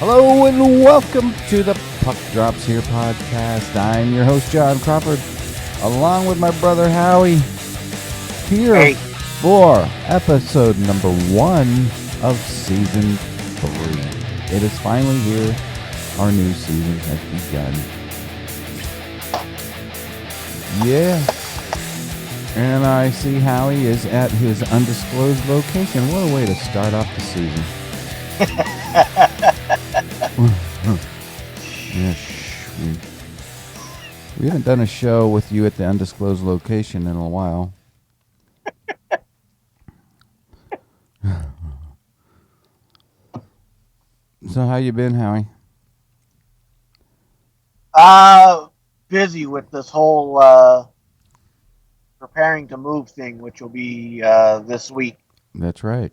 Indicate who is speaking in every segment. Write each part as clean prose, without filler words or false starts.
Speaker 1: Hello and welcome to the Puck Drops Here podcast. I'm your host, John Crawford, along with my brother Howie, here for episode number 1 of season 3. It is finally here. Our new season has begun. Yeah. And I see Howie is at his undisclosed location. What a way to start off the season. We haven't done a show with you at the undisclosed location in a while. So how you been, Howie?
Speaker 2: Busy with this whole preparing to move thing, which will be this week.
Speaker 1: That's right.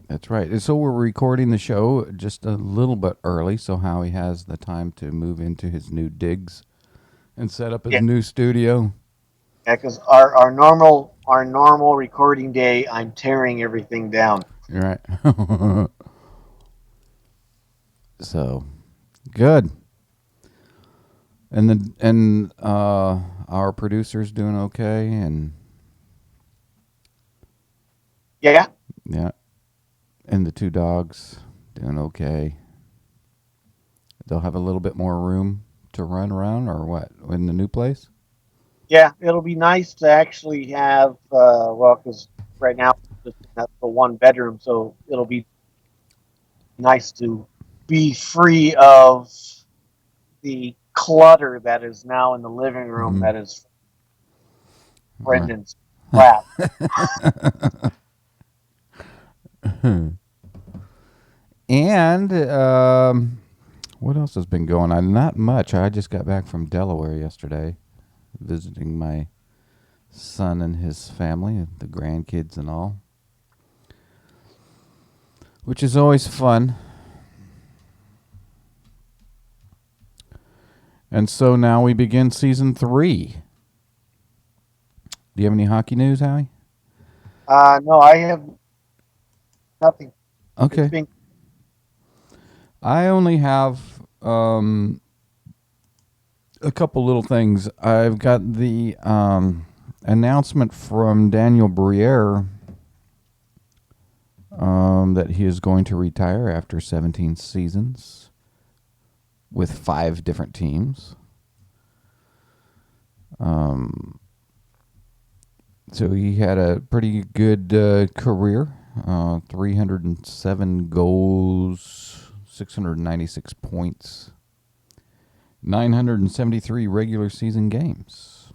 Speaker 1: That's right. So we're recording the show just a little bit early, so Howie has the time to move into his new digs and set up his new studio.
Speaker 2: Yeah, because our normal recording day, I'm tearing everything down.
Speaker 1: Right. So good. And our producer's doing okay, and
Speaker 2: Yeah.
Speaker 1: And the 2 dogs doing okay. They'll have a little bit more room to run around, or what, in the new place?
Speaker 2: Yeah, it'll be nice to actually have, because right now it's the 1 bedroom, so it'll be nice to be free of the clutter that is now in the living room that is Brendan's crap.
Speaker 1: And what else has been going on? Not much. I just got back from Delaware yesterday, visiting my son and his family, the grandkids and all, which is always fun. And so now we begin season 3. Do you have any hockey news, Howie?
Speaker 2: No, I have nothing.
Speaker 1: Okay. I only have a couple little things. I've got the announcement from Daniel Briere that he is going to retire after 17 seasons with 5 different teams. So he had a pretty good career. 307 goals, 696 points, 973 regular season games.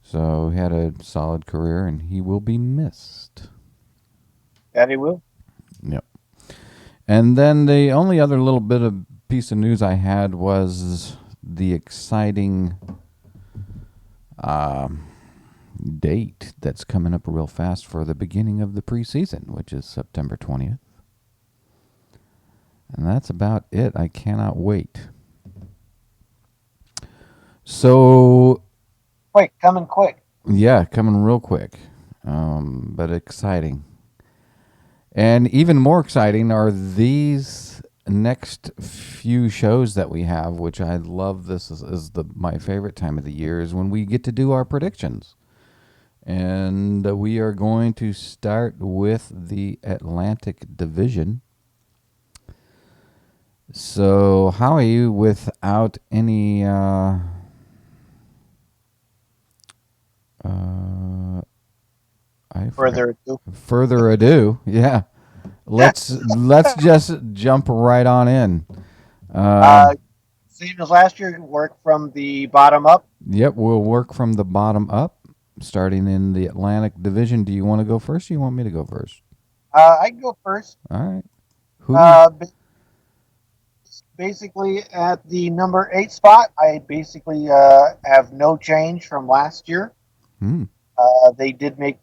Speaker 1: So he had a solid career, and he will be missed.
Speaker 2: That he will.
Speaker 1: Yep. And then the only other little bit of piece of news I had was the exciting date that's coming up real fast for the beginning of the preseason, which is September 20th. And that's about it. I cannot wait. So...
Speaker 2: Coming quick.
Speaker 1: Yeah, coming real quick. But exciting. And even more exciting are these next few shows that we have, which I love. This is my favorite time of the year, is when we get to do our predictions. And we are going to start with the Atlantic Division. So, Howie, without any further ado, yeah, let's just jump right on in.
Speaker 2: Same as last year, work from the bottom up.
Speaker 1: Yep, we'll work from the bottom up, starting in the Atlantic Division. Do you want to go first, or you want me to go first?
Speaker 2: I can go first.
Speaker 1: All right.
Speaker 2: Basically, at the number 8 spot, I basically have no change from last year. They did make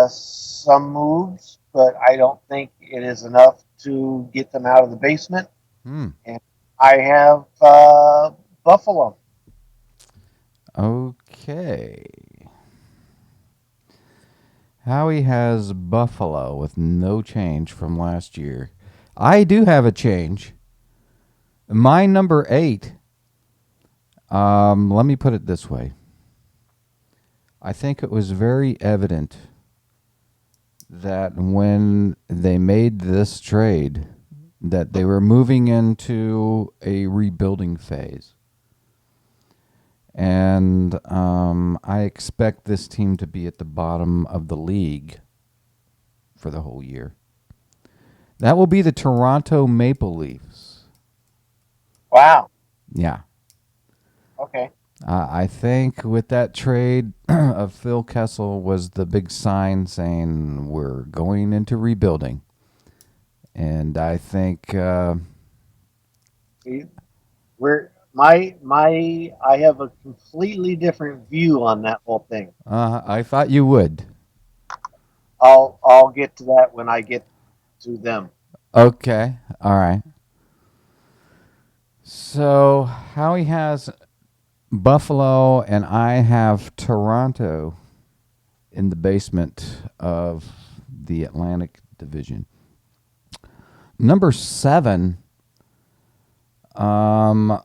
Speaker 2: some moves, but I don't think it is enough to get them out of the basement. And I have Buffalo.
Speaker 1: Okay. Howie has Buffalo with no change from last year. I do have a change. My number 8, let me put it this way. I think it was very evident that when they made this trade that they were moving into a rebuilding phase. And I expect this team to be at the bottom of the league for the whole year. That will be the Toronto Maple Leafs.
Speaker 2: Wow.
Speaker 1: Yeah.
Speaker 2: Okay.
Speaker 1: I think with that trade of Phil Kessel was the big sign saying we're going into rebuilding. And I think
Speaker 2: See, I have a completely different view on that whole thing.
Speaker 1: I thought you would.
Speaker 2: I'll get to that when I get to them.
Speaker 1: Okay. All right. So Howie has Buffalo and I have Toronto in the basement of the Atlantic Division. Number 7, I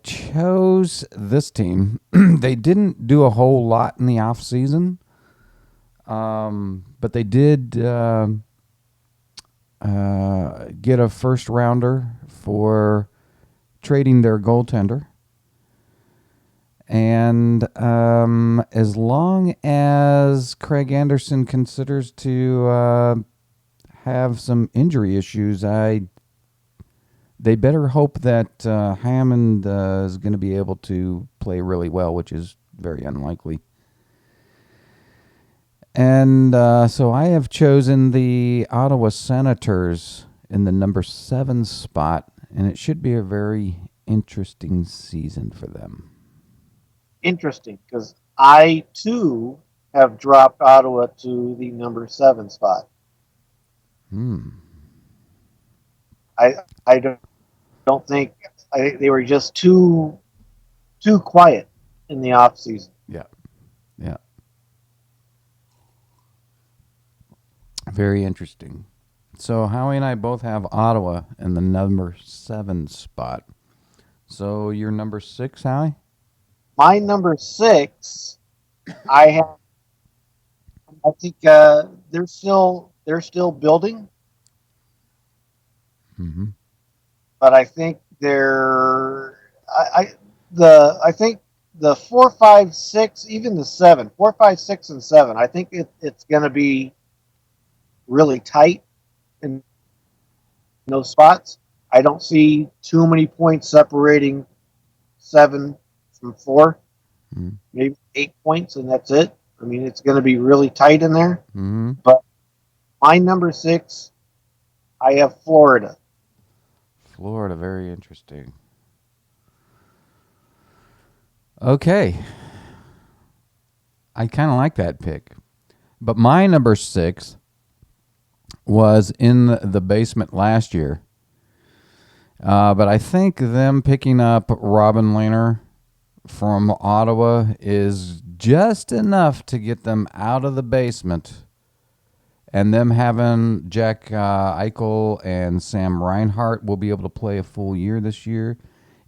Speaker 1: chose this team. They didn't do a whole lot in the offseason, but they did get a first rounder for trading their goaltender. And as long as Craig Anderson considers to have some injury issues, they better hope that Hammond is going to be able to play really well, which is very unlikely. And so I have chosen the Ottawa Senators in the number 7 spot, and it should be a very interesting season for them.
Speaker 2: Interesting, because I too have dropped Ottawa to the number 7 spot. I don't think they were just too quiet in the off season.
Speaker 1: Yeah. Yeah. Very interesting. So Howie and I both have Ottawa in the number 7 spot. So you're number 6, Howie?
Speaker 2: My number 6, I think they're still building, but I think I think the 4, 5, 6, even the 7, 4, 5, 6, and 7. I think it's going to be really tight in those spots. I don't see too many points separating 7 from 4. Maybe 8 points, and that's it. I mean, it's going to be really tight in there. But my number 6, I have Florida.
Speaker 1: Florida, very interesting. Okay. I kind of like that pick. But my number 6 was in the basement last year. But I think them picking up Robin Lehner from Ottawa is just enough to get them out of the basement. And them having Jack Eichel and Sam Reinhart will be able to play a full year this year.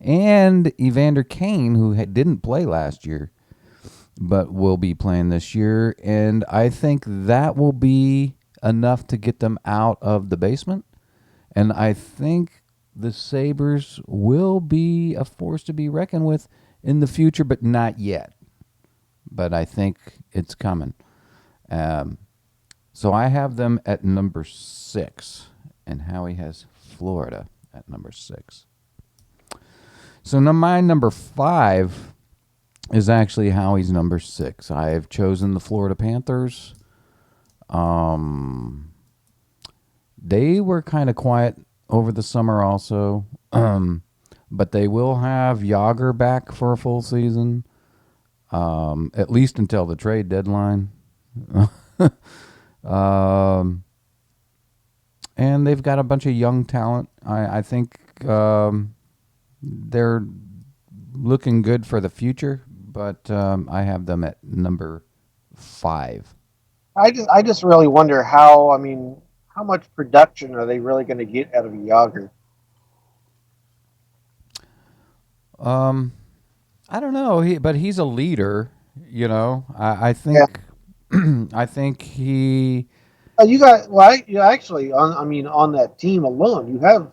Speaker 1: And Evander Kane, who didn't play last year, but will be playing this year. And I think that will be enough to get them out of the basement. And I think the Sabres will be a force to be reckoned with in the future, but not yet. But I think it's coming. So I have them at number 6, and Howie has Florida at number 6. So my number 5 is actually Howie's number 6. I have chosen the Florida Panthers. They were kind of quiet over the summer also, but they will have Yager back for a full season, at least until the trade deadline. And they've got a bunch of young talent. I think they're looking good for the future, but I have them at number 5.
Speaker 2: I just really wonder how. I mean, how much production are they really going to get out of Yager?
Speaker 1: Um, I don't know. But he's a leader. I
Speaker 2: Yeah.
Speaker 1: think, I think he.
Speaker 2: You got well. You actually on. I mean, on that team alone, you have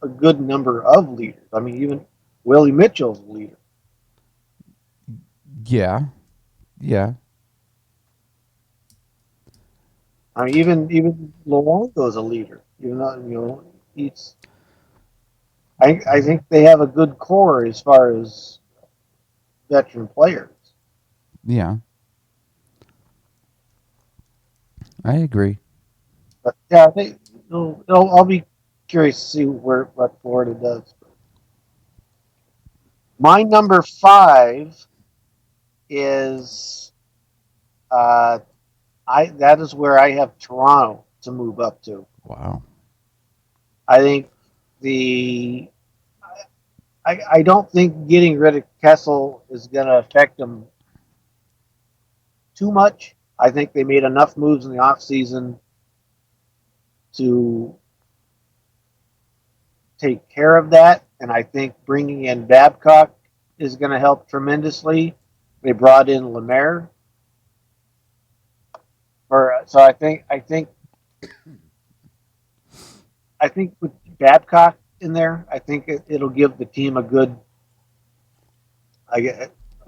Speaker 2: a good number of leaders. I mean, even Willie Mitchell's a leader.
Speaker 1: Yeah, yeah,
Speaker 2: I mean, even Luongo's a leader. Even though he's. I think they have a good core as far as veteran players.
Speaker 1: yeah. I agree.
Speaker 2: But yeah, I'll be curious to see what Florida does. My number 5 is uh, I that is where I have Toronto to move up to.
Speaker 1: Wow.
Speaker 2: I think the I don't think getting rid of Kessel is going to affect them too much. I think they made enough moves in the offseason to take care of that, and I think bringing in Babcock is going to help tremendously. They brought in Lemaire, so I think with Babcock in there, I think it'll give the team a good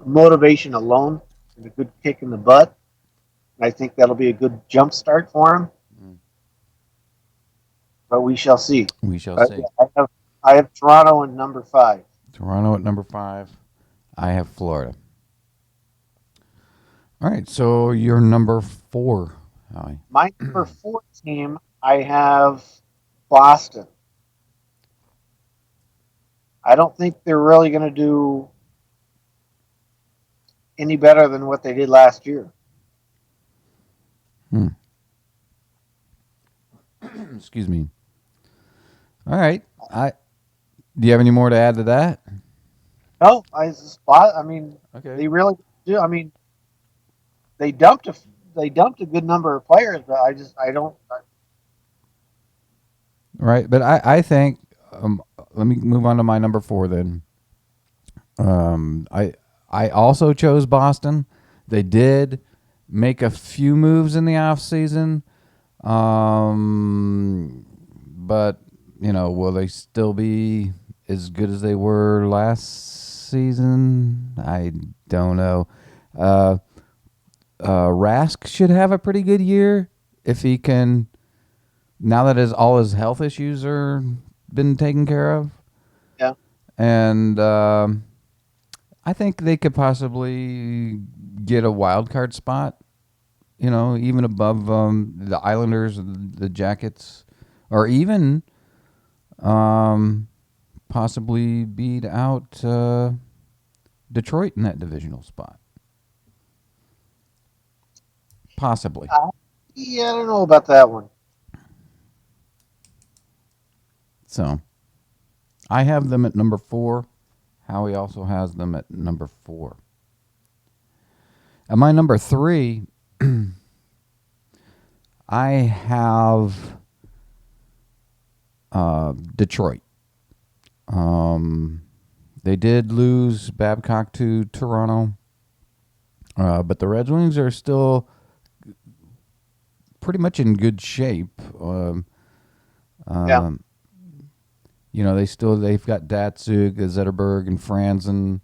Speaker 2: motivation alone and a good kick in the butt. I think that'll be a good jump start for him.
Speaker 1: Mm.
Speaker 2: But we shall see.
Speaker 1: We shall
Speaker 2: But
Speaker 1: see.
Speaker 2: yeah, I have Toronto in number 5.
Speaker 1: Toronto at number 5. I have Florida. All right, so you're number 4, Howie.
Speaker 2: My number 4 team, I have Boston. I don't think they're really going to do any better than what they did last year.
Speaker 1: Hmm. Excuse me. All right. Do you have any more to add to that?
Speaker 2: No, I mean,
Speaker 1: Okay.
Speaker 2: they really do. I mean, they dumped a they dumped a good number of players, but I don't.
Speaker 1: Right, but I think let me move on to my number 4 then. I also chose Boston. They did make a few moves in the offseason. But will they still be as good as they were last season? I don't know. Uh, Rask should have a pretty good year if he can. Now that all his health issues are been taken care of,
Speaker 2: Yeah,
Speaker 1: and I think they could possibly get a wild card spot. Even above the Islanders, the Jackets, or even um, possibly beat out Detroit in that divisional spot. Possibly.
Speaker 2: yeah, I don't know about that one.
Speaker 1: So I have them at number 4. Howie also has them at number 4. At my number 3, I have Detroit. Um, they did lose Babcock to Toronto, but the Red Wings are still pretty much in good shape.
Speaker 2: Yeah,
Speaker 1: Um, they've got Datsuk, Zetterberg, and Franzen,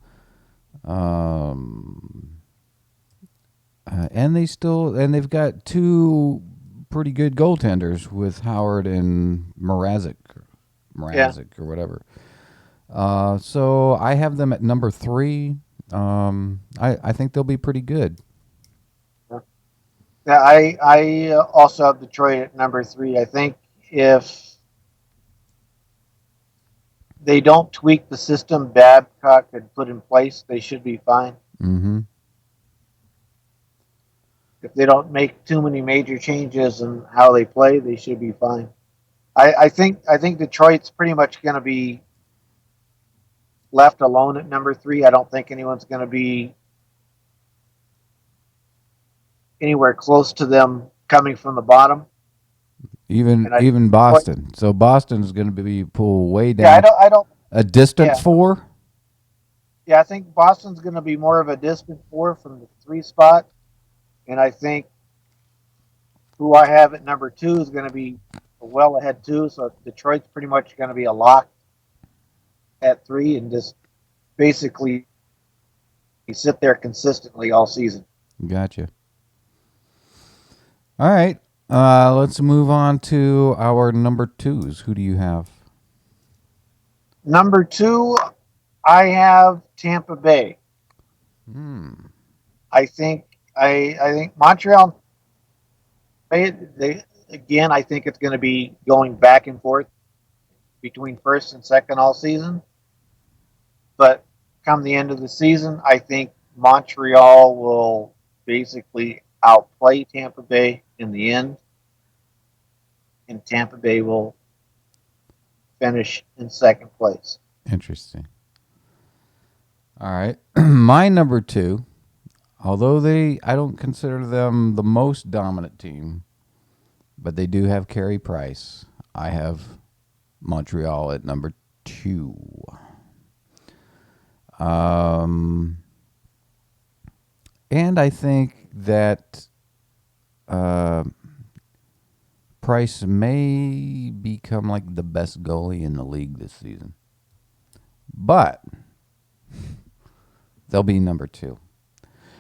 Speaker 1: um, and they've got 2 pretty good goaltenders with Howard and
Speaker 2: yeah.
Speaker 1: Mrazek or whatever. So I have them at number 3. I think they'll be pretty good.
Speaker 2: Yeah, I also have Detroit at number 3. I think if they don't tweak the system Babcock had put in place, they should be fine.
Speaker 1: Mm-hmm.
Speaker 2: If they don't make too many major changes in how they play, they should be fine. I think Detroit's pretty much going to be left alone at number 3. I don't think anyone's going to be anywhere close to them coming from the bottom. And I think
Speaker 1: Even
Speaker 2: Detroit,
Speaker 1: Boston. So Boston's going to be pulled way
Speaker 2: yeah,
Speaker 1: down.
Speaker 2: I don't,
Speaker 1: A distant
Speaker 2: yeah,
Speaker 1: four.
Speaker 2: yeah, I think Boston's going to be more of a distant four from the 3 spot, and I think who I have at number 2 is going to be well ahead too. So Detroit's pretty much going to be a lock at 3 and just basically sit there consistently all season.
Speaker 1: Gotcha. All right. Let's move on to our number twos. Who do you have?
Speaker 2: Number 2, I have Tampa Bay.
Speaker 1: Hmm.
Speaker 2: I think I think Montreal. They again. I think it's going to be going back and forth between first and second all season. But come the end of the season, I think Montreal will basically outplay Tampa Bay in the end, and Tampa Bay will finish in second place.
Speaker 1: Interesting. All right. My number two, although I don't consider them the most dominant team, but they do have Carey Price. I have Montreal at number two. Um, and I think that uh, Price may become like the best goalie in the league this season. But they'll be number two.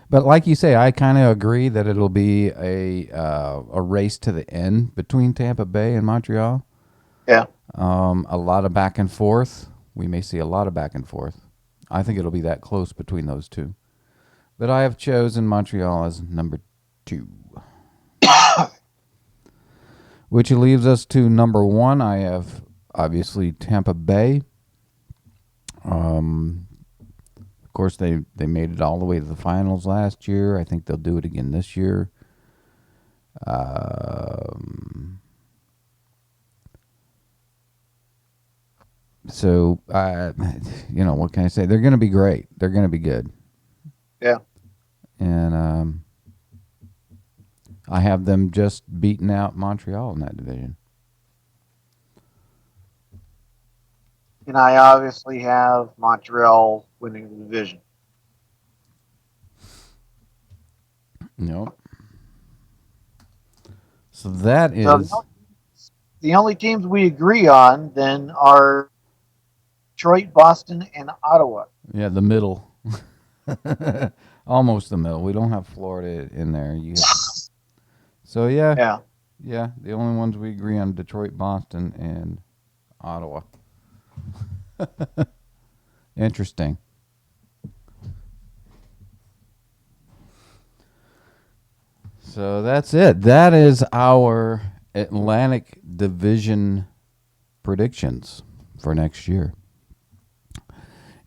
Speaker 1: But like you say, I kind of agree that it'll be a race to the end between Tampa Bay and Montreal.
Speaker 2: Yeah.
Speaker 1: A lot of back and forth. We may see a lot of back and forth. I think it'll be that close between those two. But I have chosen Montreal as number two. Which leaves us to number one. I have obviously Tampa Bay. Of course, they made it all the way to the finals last year. I think they'll do it again this year. So, what can I say? They're going to be great. They're going to be good.
Speaker 2: Yeah.
Speaker 1: And I have them just beating out Montreal in that division.
Speaker 2: And I obviously have Montreal winning the division.
Speaker 1: Nope. So that is.
Speaker 2: So the only teams we agree on then are Detroit, Boston, and Ottawa.
Speaker 1: Yeah, the middle. Almost the middle. We don't have Florida in there. So, yeah.
Speaker 2: Yeah.
Speaker 1: Yeah, the only ones we agree on Detroit, Boston, and Ottawa. Interesting. So that's it. That is our Atlantic Division predictions for next year.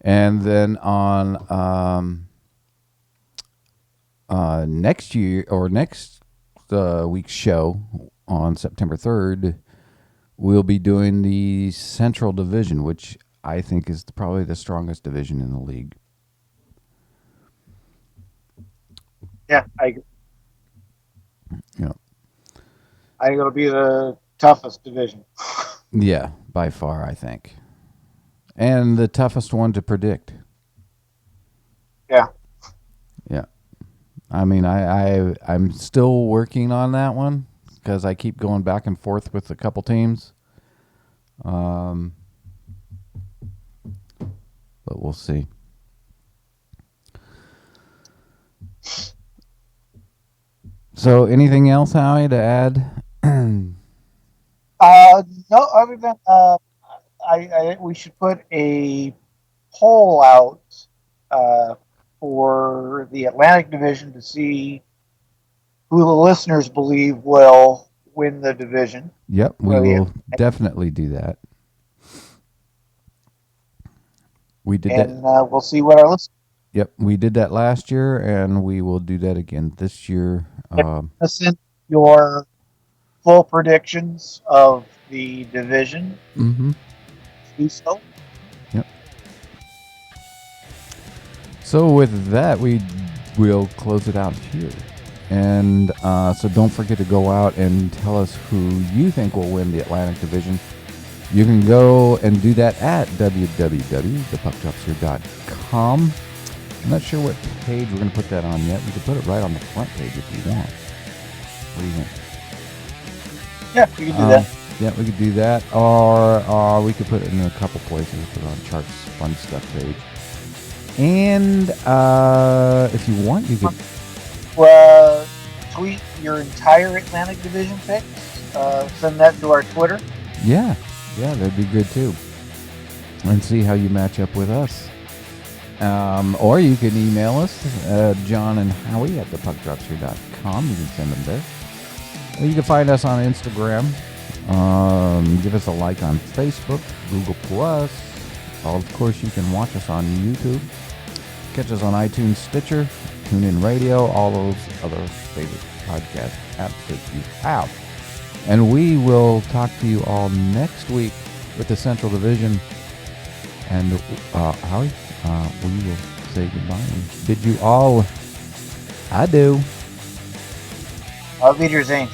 Speaker 1: And then on next year or next week's show on September 3rd, we'll be doing the Central Division, which I think is probably the strongest division in the league.
Speaker 2: Yeah, I agree.
Speaker 1: Yeah.
Speaker 2: I think it'll be the toughest division.
Speaker 1: Yeah, by far, I think. And the toughest one to predict.
Speaker 2: Yeah.
Speaker 1: Yeah. I mean, I'm still working on that one because I keep going back and forth with a couple teams. But we'll see. So, anything else, Howie, to add?
Speaker 2: No, other than we should put a poll out for the Atlantic Division to see who the listeners believe will win the division.
Speaker 1: Yep, we will definitely do that. We did that.
Speaker 2: And we'll see what our listeners.
Speaker 1: Yep, we did that last year, and we will do that again this year.
Speaker 2: Send your full predictions of the division.
Speaker 1: Mm-hmm.
Speaker 2: Do so.
Speaker 1: Yep. So with that, we will close it out here. And so don't forget to go out and tell us who you think will win the Atlantic Division. You can go and do that at www.thepuckdropster.com. I'm not sure what page we're going to put that on yet. We could put it right on the front page if you want. What do you think?
Speaker 2: Yeah, we can do that.
Speaker 1: Yeah, we could do that. Or we could put it in a couple places. Put it on Charts Fun Stuff page. And if you want, you could...
Speaker 2: tweet your entire Atlantic Division picks. Send that to our Twitter.
Speaker 1: Yeah, that'd be good too. And see how you match up with us. Or you can email us, Jon and Howie at thepuckdropster.com. You can send them there. Or you can find us on Instagram. Give us a like on Facebook, Google Plus. Of course, you can watch us on YouTube. Catch us on iTunes, Stitcher, TuneIn Radio, all those other favorite podcast apps that you have. And we will talk to you all next week with the Central Division. And Howie, we will say goodbye and bid you all adieu.
Speaker 2: Auf Wiedersehen.